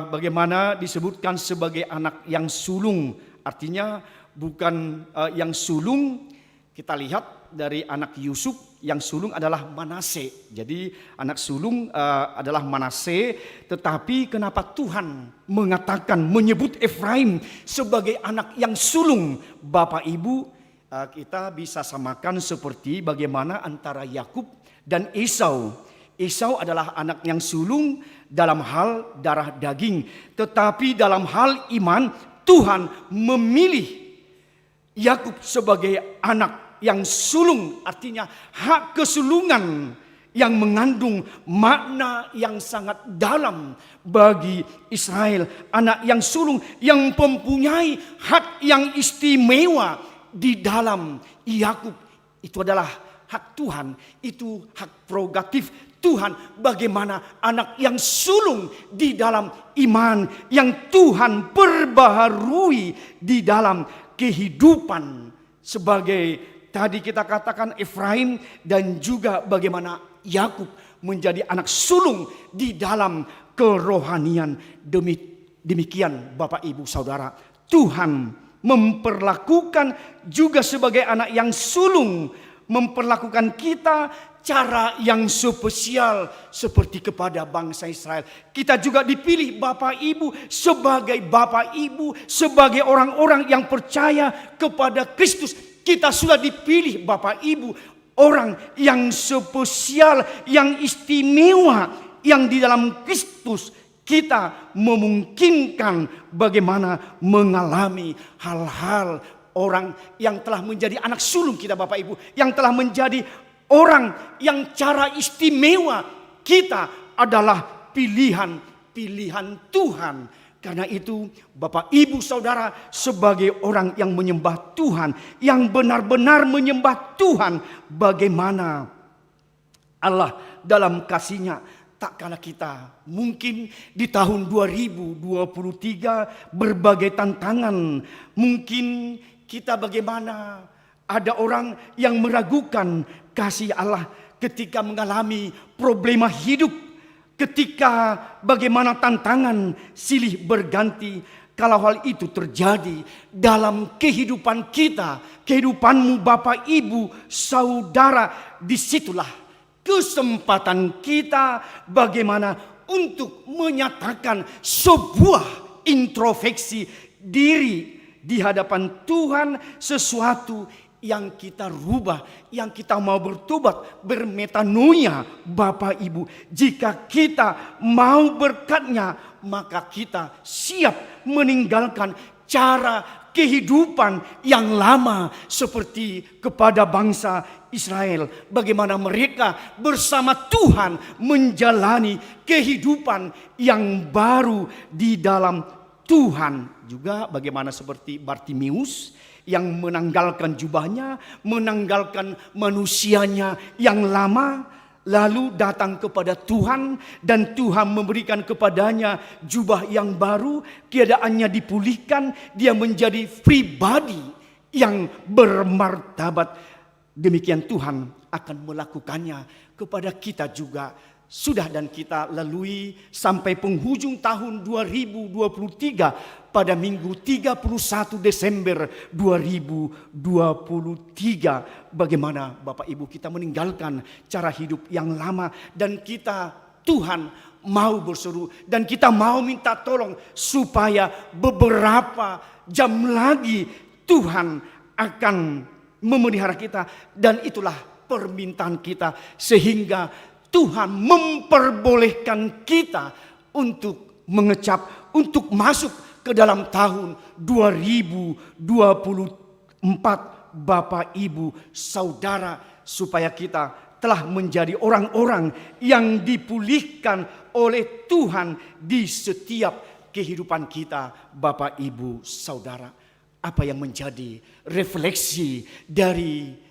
bagaimana disebutkan sebagai anak yang sulung. Artinya bukan yang sulung. Kita lihat dari anak Yusuf, yang sulung adalah Manase. Jadi anak sulung adalah Manase. Tetapi kenapa Tuhan mengatakan, menyebut Efraim sebagai anak yang sulung? Bapak Ibu, kita bisa samakan seperti bagaimana antara Yakub dan Esau. Esau adalah anak yang sulung dalam hal darah daging, tetapi dalam hal iman Tuhan memilih Yakub sebagai anak yang sulung. Artinya hak kesulungan yang mengandung makna yang sangat dalam bagi Israel. Anak yang sulung yang mempunyai hak yang istimewa di dalam Yakub. Itu adalah hak Tuhan, itu hak prerogatif Tuhan. Bagaimana anak yang sulung di dalam iman yang Tuhan perbaharui di dalam kehidupan sebagai tadi kita katakan Efraim, dan juga bagaimana Yakub menjadi anak sulung di dalam kerohanian. Demikian Bapak, Ibu, Saudara, Tuhan memperlakukan juga sebagai anak yang sulung, memperlakukan kita cara yang spesial seperti kepada bangsa Israel. Kita juga dipilih Bapak Ibu sebagai Bapak Ibu, sebagai orang-orang yang percaya kepada Kristus. Kita sudah dipilih Bapak Ibu, orang yang spesial, yang istimewa, yang di dalam Kristus kita memungkinkan bagaimana mengalami hal-hal orang yang telah menjadi anak sulung kita, Bapak Ibu, yang telah menjadi orang yang cara istimewa. Kita adalah pilihan Tuhan. Karena itu Bapak, Ibu, Saudara, sebagai orang yang menyembah Tuhan, yang benar-benar menyembah Tuhan, bagaimana Allah dalam kasih-Nya. Tak kalah kita mungkin di tahun 2023 berbagai tantangan. Mungkin kita bagaimana Ada orang yang meragukan kasih Allah ketika mengalami problema hidup, ketika bagaimana tantangan silih berganti. Kalau hal itu terjadi dalam kehidupan kita, kehidupanmu Bapak, Ibu, Saudara, disitulah kesempatan kita bagaimana untuk menyatakan sebuah introspeksi diri di hadapan Tuhan, sesuatu yang kita rubah, yang kita mau bertobat, bermetanoia Bapak Ibu. Jika kita mau berkatnya, maka kita siap meninggalkan cara kehidupan yang lama seperti kepada bangsa Israel. Bagaimana mereka bersama Tuhan menjalani kehidupan yang baru di dalam Tuhan. Juga bagaimana seperti Bartimeus yang menanggalkan jubahnya, menanggalkan manusianya yang lama, lalu datang kepada Tuhan dan Tuhan memberikan kepadanya jubah yang baru, keadaannya dipulihkan, dia menjadi pribadi yang bermartabat. Demikian Tuhan akan melakukannya kepada kita juga. Sudah dan kita lalui sampai penghujung tahun 2023 pada minggu 31 Desember 2023. Bagaimana Bapak Ibu kita meninggalkan cara hidup yang lama dan kita Tuhan mau berseru dan kita mau minta tolong supaya beberapa jam lagi Tuhan akan memelihara kita, dan itulah permintaan kita sehingga Tuhan memperbolehkan kita untuk mengecap, untuk masuk ke dalam tahun 2024 Bapak Ibu Saudara, supaya kita telah menjadi orang-orang yang dipulihkan oleh Tuhan di setiap kehidupan kita Bapak Ibu Saudara. Apa yang menjadi refleksi dari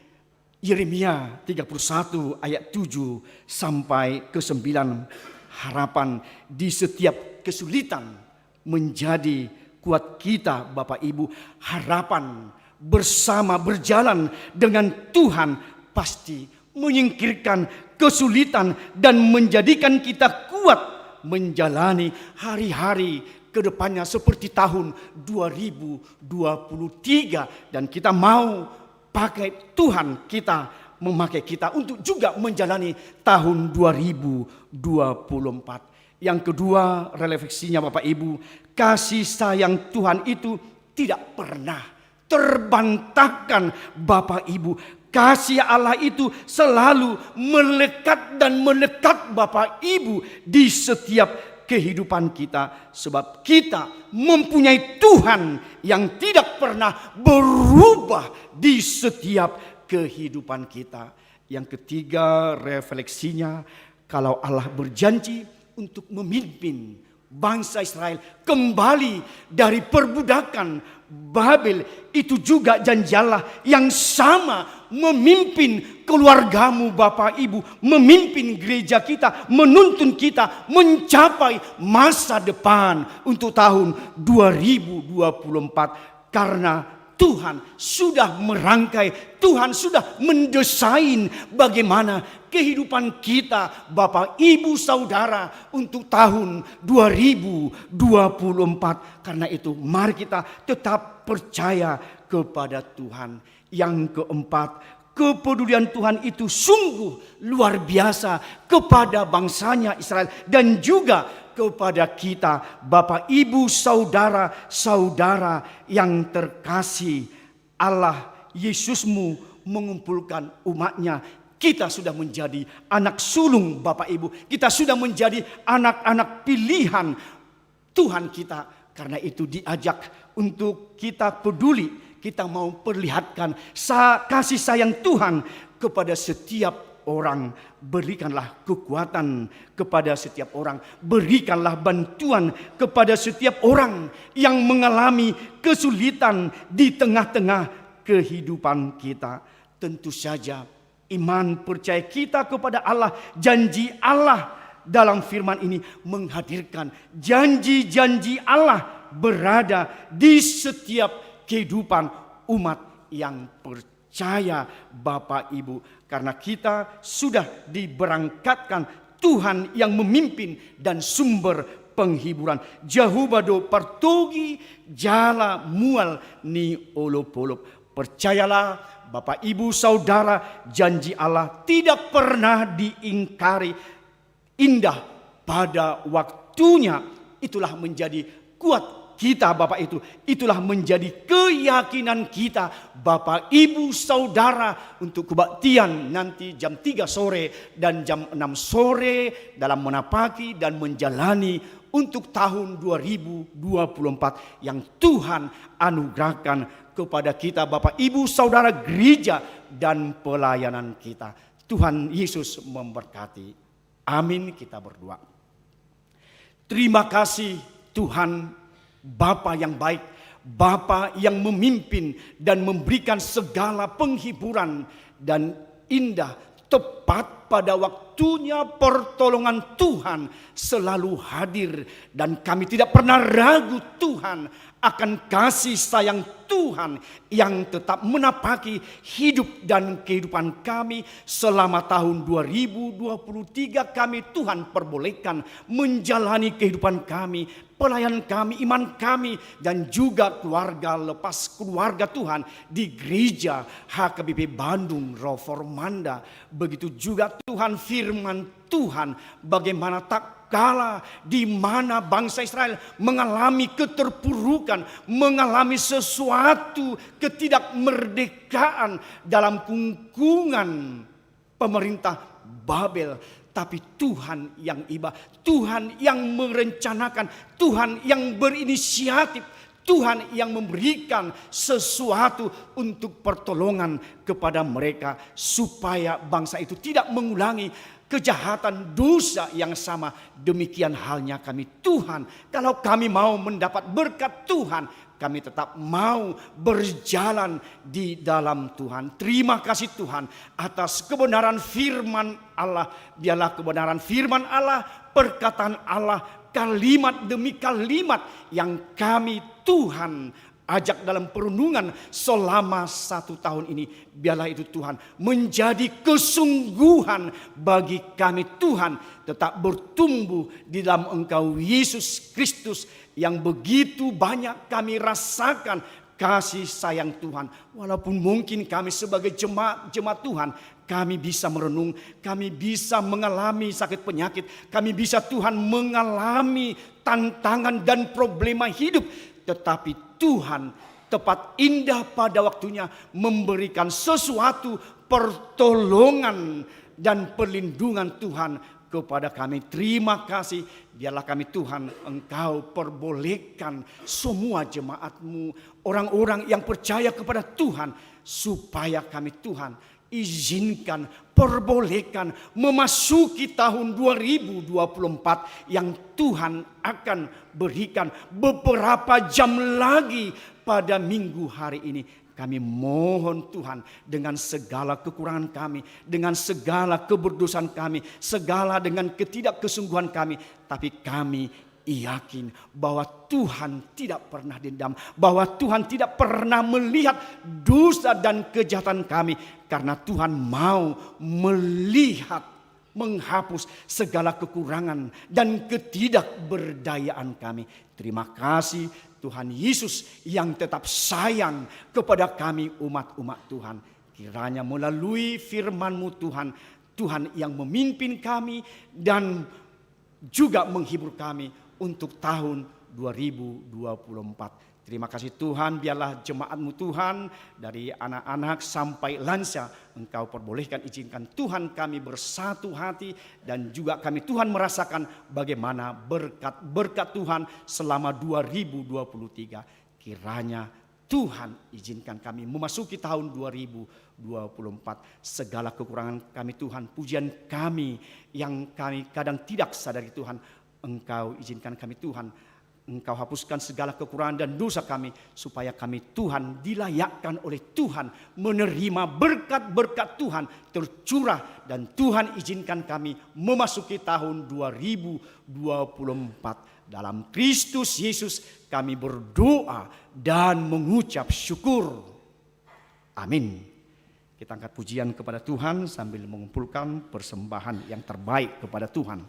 Yeremia 31 ayat 7 sampai ke 9. Harapan di setiap kesulitan menjadi kuat kita Bapak Ibu. Harapan bersama berjalan dengan Tuhan pasti menyingkirkan kesulitan dan menjadikan kita kuat menjalani hari-hari ke depannya seperti tahun 2023. Dan kita mau pakai Tuhan kita, memakai kita untuk juga menjalani tahun 2024. Yang kedua refleksinya Bapak Ibu, kasih sayang Tuhan itu tidak pernah terbantahkan Bapak Ibu. Kasih Allah itu selalu melekat dan melekat Bapak Ibu di setiap kehidupan kita, sebab kita mempunyai Tuhan yang tidak pernah berubah di setiap kehidupan kita. Yang ketiga refleksinya, kalau Allah berjanji untuk memimpin bangsa Israel kembali dari perbudakan Babel, itu juga janji Allah yang sama memimpin keluargamu Bapak Ibu, memimpin gereja kita, menuntun kita mencapai masa depan untuk tahun 2024. Karena Tuhan sudah merangkai, Tuhan sudah mendesain bagaimana kehidupan kita Bapak Ibu Saudara untuk tahun 2024. Karena itu mari kita tetap percaya kepada Tuhan. Yang keempat, kepedulian Tuhan itu sungguh luar biasa kepada bangsanya Israel dan juga kepada kita Bapak Ibu Saudara-saudara yang terkasih. Allah Yesusmu mengumpulkan umatnya. Kita sudah menjadi anak sulung Bapak Ibu. Kita sudah menjadi anak-anak pilihan Tuhan kita. Karena itu diajak untuk kita peduli. Kita mau perlihatkan kasih sayang Tuhan kepada setiap orang. Berikanlah kekuatan kepada setiap orang. Berikanlah bantuan kepada setiap orang yang mengalami kesulitan di tengah-tengah kehidupan kita. Tentu saja iman percaya kita kepada Allah, janji Allah dalam firman ini menghadirkan janji-janji Allah berada di setiap kehidupan umat yang percaya. percaya Bapak Ibu, karena kita sudah diberangkatkan Tuhan yang memimpin dan sumber penghiburan. Jahubado partogi jala mual ni olop-olop. Percayalah Bapak Ibu Saudara, janji Allah tidak pernah diingkari. Indah pada waktunya, itulah menjadi kuat kita Bapak itu. Itulah menjadi keyakinan kita Bapak Ibu Saudara untuk kebaktian nanti jam 3 sore dan jam 6 sore dalam menapaki dan menjalani untuk tahun 2024 yang Tuhan anugerahkan kepada kita Bapak Ibu Saudara gereja dan pelayanan kita. Tuhan Yesus memberkati. Amin, kita berdoa. Terima kasih Tuhan, Bapa yang baik, Bapa yang memimpin dan memberikan segala penghiburan dan indah. Tepat pada waktunya pertolongan Tuhan selalu hadir. Dan kami tidak pernah ragu Tuhan akan kasih sayang Tuhan yang tetap menapaki hidup dan kehidupan kami selama tahun 2023. Kami Tuhan perbolehkan menjalani kehidupan kami, pelayan kami, iman kami, dan juga keluarga lepas keluarga Tuhan di gereja HKBP Bandung Reformanda. Begitu juga Tuhan firman Tuhan, bagaimana tak kala di mana bangsa Israel mengalami keterpurukan, mengalami sesuatu ketidakmerdekaan dalam kungkungan pemerintah Babel. Tapi Tuhan yang iba, Tuhan yang merencanakan, Tuhan yang berinisiatif, Tuhan yang memberikan sesuatu untuk pertolongan kepada mereka supaya bangsa itu tidak mengulangi kejahatan dosa yang sama. Demikian halnya kami Tuhan. Kalau kami mau mendapat berkat Tuhan, kami tetap mau berjalan di dalam Tuhan. Terima kasih Tuhan atas kebenaran firman Allah. Biarlah kebenaran firman Allah, perkataan Allah, kalimat demi kalimat yang kami Tuhan ajak dalam perenungan selama 1 tahun ini. Biarlah itu Tuhan menjadi kesungguhan bagi kami Tuhan. Tetap bertumbuh di dalam Engkau Yesus Kristus yang begitu banyak kami rasakan kasih sayang Tuhan. Walaupun mungkin kami sebagai jemaat Tuhan, kami bisa merenung, kami bisa mengalami sakit penyakit, kami bisa Tuhan mengalami tantangan dan problema hidup. Tetapi Tuhan tepat indah pada waktunya memberikan sesuatu pertolongan dan perlindungan Tuhan kepada kami. Terima kasih. Biarlah kami Tuhan, Engkau perbolehkan semua jemaat-Mu, orang-orang yang percaya kepada Tuhan, supaya kami Tuhan izinkan, perbolehkan memasuki tahun 2024 yang Tuhan akan berikan beberapa jam lagi pada minggu hari ini. Kami mohon Tuhan dengan segala kekurangan kami, dengan segala keberdosaan kami, segala dengan ketidakkesungguhan kami, tapi kami yakin bahwa Tuhan tidak pernah dendam, bahwa Tuhan tidak pernah melihat dosa dan kejahatan kami, karena Tuhan mau melihat, menghapus segala kekurangan dan ketidakberdayaan kami. Terima kasih Tuhan Yesus yang tetap sayang kepada kami umat-umat Tuhan. Kiranya melalui firman-Mu Tuhan, Tuhan yang memimpin kami dan juga menghibur kami untuk tahun 2024. Terima kasih Tuhan, biarlah jemaat-Mu Tuhan, dari anak-anak sampai lansia, Engkau perbolehkan, izinkan Tuhan kami bersatu hati, dan juga kami Tuhan merasakan bagaimana berkat Tuhan selama 2023. Kiranya Tuhan izinkan kami memasuki tahun 2024. Segala kekurangan kami Tuhan, pujian kami yang kami kadang tidak sadari Tuhan, Engkau izinkan kami Tuhan, Engkau hapuskan segala kekurangan dan dosa kami, supaya kami Tuhan dilayakkan oleh Tuhan menerima berkat-berkat Tuhan tercurah, dan Tuhan izinkan kami memasuki tahun 2024. Dalam Kristus Yesus kami berdoa dan mengucap syukur. Amin. Kita angkat pujian kepada Tuhan sambil mengumpulkan persembahan yang terbaik kepada Tuhan.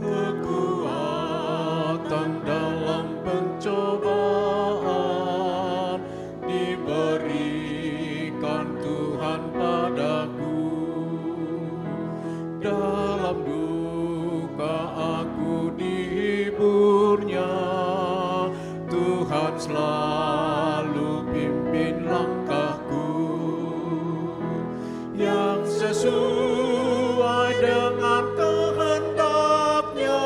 Kekuatan dalam pencobaan diberikan Tuhan padaku. Dalam duka aku dihiburnya, Tuhan selalu pimpin langkahku. Yang sesuai dengan kehendaknya,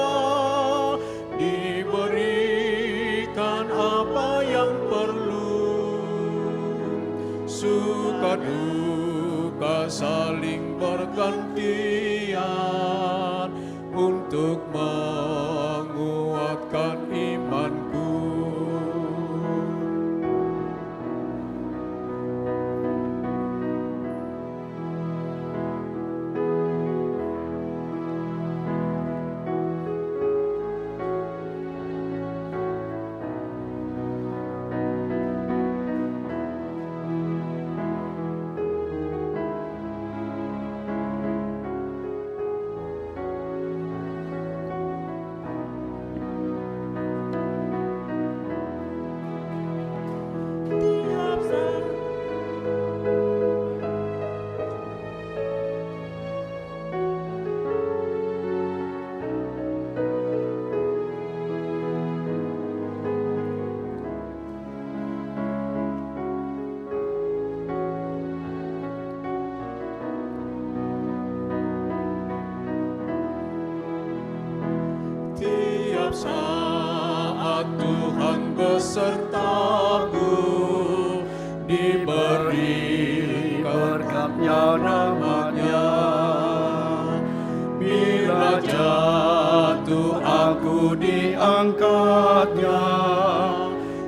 diberikan apa yang perlu. Suka duka saling bergantian untuk menguatkan imanku. Tiap saat Tuhan besertaku, diberi berkat-Nya rahmat-Nya. Bila jatuh aku diangkat-Nya,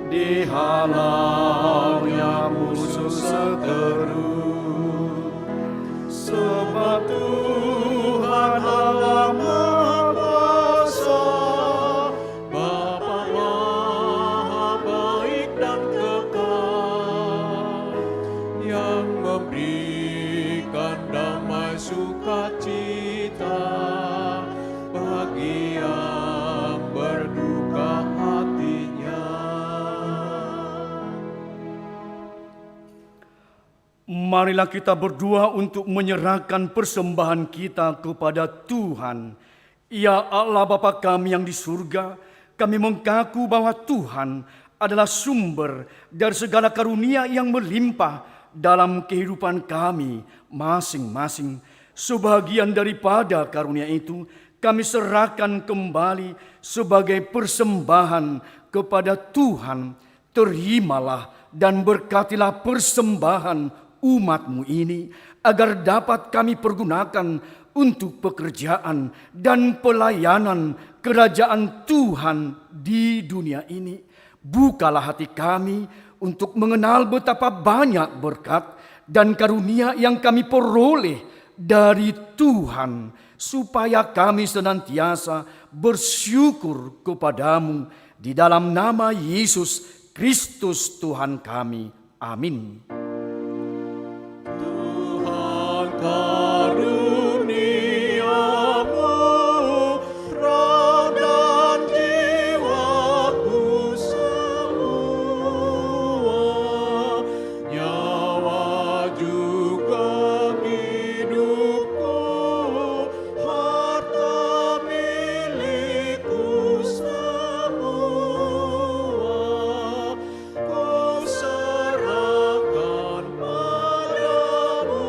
dihalau-Nya musuh seteru. Sebab Tuhan Allah Maha Kuasa, Bapa Maha baik dan kekal, yang memberikan damai sukacita bagi yang berduka hatinya. Marilah kita berdoa untuk menyerahkan persembahan kita kepada Tuhan. Ya Allah Bapa kami yang di surga, kami mengaku bahwa Tuhan adalah sumber dari segala karunia yang melimpah dalam kehidupan kami masing-masing. Sebagian daripada karunia itu kami serahkan kembali sebagai persembahan kepada Tuhan. Terimalah dan berkatilah persembahan umat-Mu ini, agar dapat kami pergunakan untuk pekerjaan dan pelayanan kerajaan Tuhan di dunia ini. Bukalah hati kami untuk mengenal betapa banyak berkat dan karunia yang kami peroleh dari Tuhan, supaya kami senantiasa bersyukur kepadamu di dalam nama Yesus Kristus Tuhan kami. Amin. Karuniamu, roh dan jiwaku semua, nyawa juga hidupku, harta milikku semua, ku serahkan padamu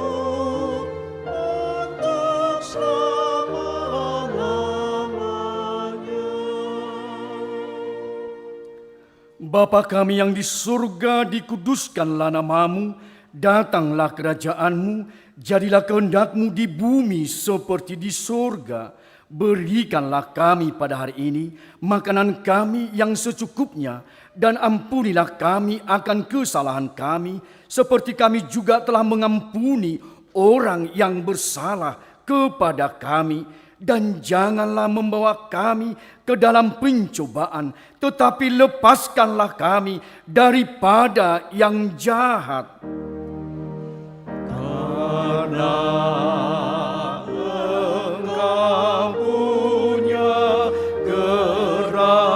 untuk selama-lamanya. Bapa kami yang di surga, dikuduskanlah namamu, datanglah kerajaanmu, jadilah kehendak-Mu di bumi seperti di surga. Berikanlah kami pada hari ini makanan kami yang secukupnya, dan ampunilah kami akan kesalahan kami, seperti kami juga telah mengampuni orang yang bersalah kepada kami, dan janganlah membawa kami ke dalam pencobaan, tetapi lepaskanlah kami daripada yang jahat. Karena Engkau punya kerajaan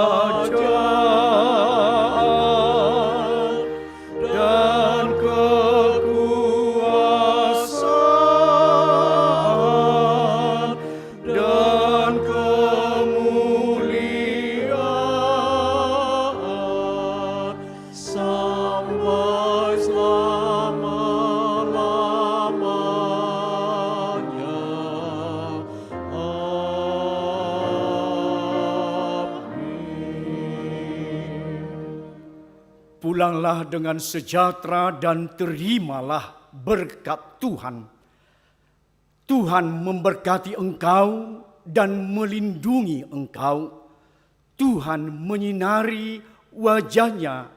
dan kekuasaan dan kemuliaan sampai selama-lamanya. Amin. Pulanglah dengan sejahtera dan terimalah berkat Tuhan. Tuhan memberkati engkau dan melindungi engkau. Tuhan menyinari wajahnya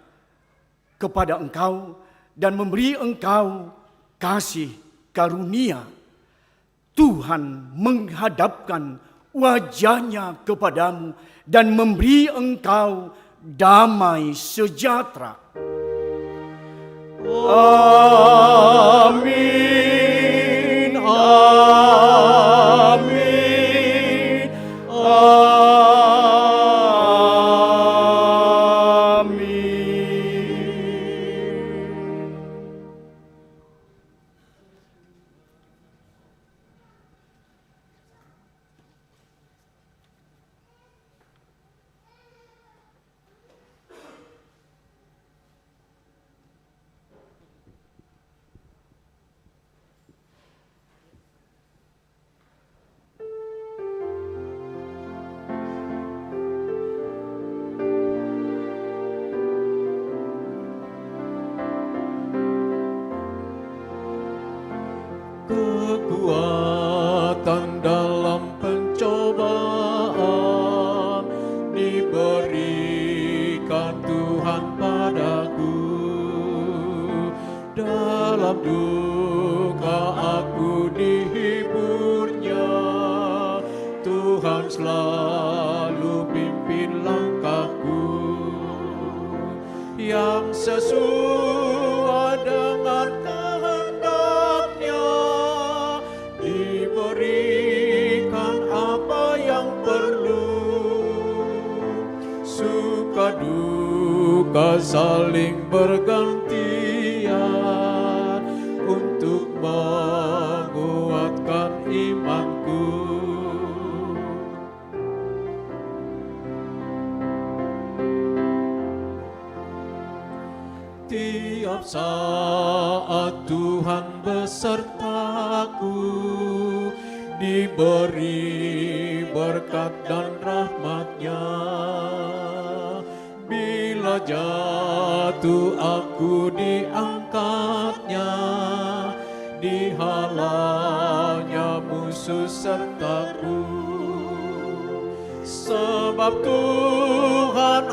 kepada engkau dan memberi engkau kasih karunia. Tuhan menghadapkan wajahnya kepadamu dan memberi engkau damai sejahtera. Amin. Amin. Amin. Kekuatan dalam pencobaan diberikan Tuhan padaku. Dalam duka aku dihiburnya. Tuhan selalu pimpin langkahku yang sesuai dengan kehendaknya. Diberikan apa yang perlu, suka duka saling bergantian untuk menguatkan imanku. Tiap saat Tuhan besertaku, diberi berkat dan rahmat-Nya. Bila jatuh aku diangkat-Nya, dihalangnya musuh sertaku. Sebab Tuhan